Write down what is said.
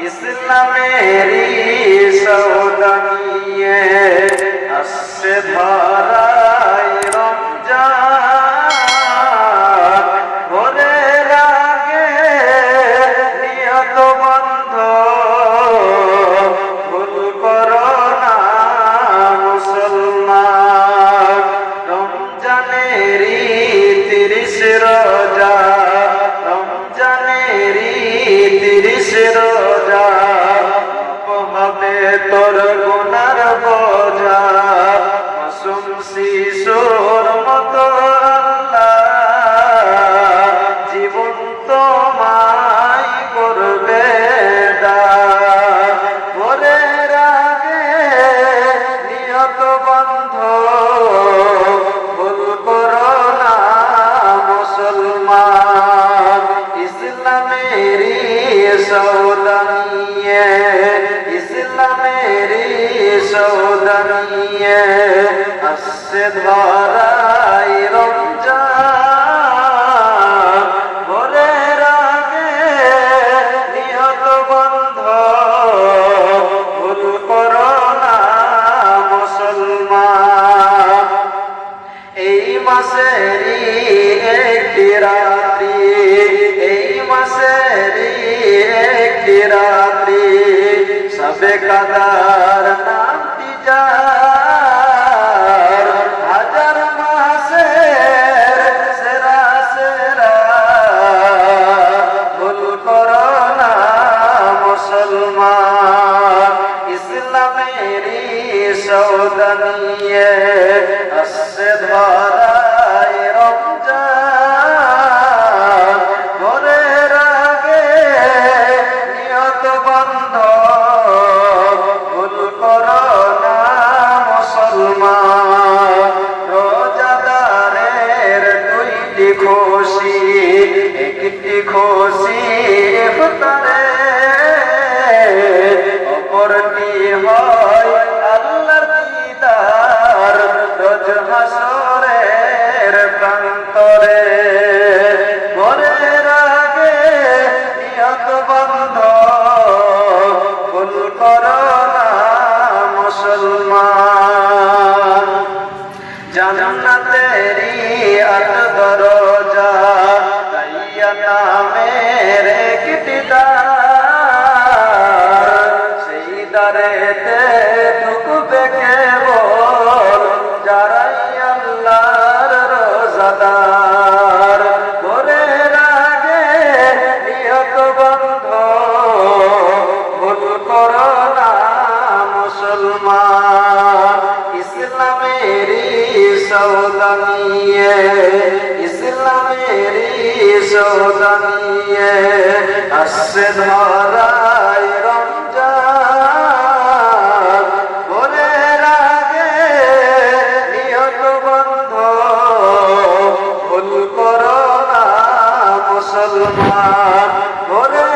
ইসলামেরি সওদা নিয়ে আসছে ধরায় রমজান, ভোরের আগে নিয়ত বন্ধ ভুল করো না মুসলমান। রমজানেরি 30 রোজা, রমজানেরি 30 রোজা, হবে তোর গুনার বোঝা। মাসুম শিশুর মতো আল্লাহ জীবন তোমায় করবে দান। ভোরের আগে নিয়ত বন্ধ ভুল করো না মুসলমান। ইসলামেরি সওদা নিয়ে, ইসলামেরি সওদা নিয়ে আসছে ধরায় রমজান, ভোরের আগে নিয়ত বন্ধ ভুল করো না মুসলমান। এই মাসেরই একটি রাত্রি, এই মাসেরই একটি রাত্রি, সবে কাদার নামটি যার, হাজার মাসের সেরা সেরা, ভুল করো না মুসলমান। ইসলামেরি সওদা নিয়ে আসছে ধরায় রমজান, ভোরের আগে নিয়ত বন্ধ ভুল করো না মুসলমান। রোজাদারের 2টি খুশি, একটি খুশি ইফতারে, অপরটি হয় আল্লাহর দিদার রোজ হাসরের প্রান্তরে। ভোরের আগে নিয়ত বন্ধ ভুল করো না মুসলমান। জান্নাতেরি 8 দরজা, তাইয়া নামের একটি দ্বার, সেই দ্বারেতে ঢুকবে কেবল যারাই আল্লাহর রোজাদার। ভোরের আগে নিয়ত বন্ধ ভুল করো না মুসলমান। ইসলামেরি সওদা নিয়ে, ইসলামেরি সওদা নিয়ে আসছে ধরায় রমজান, ভোরের আগে নিয়ত বন্ধ ভুল করো না মুসলমান। ভোরের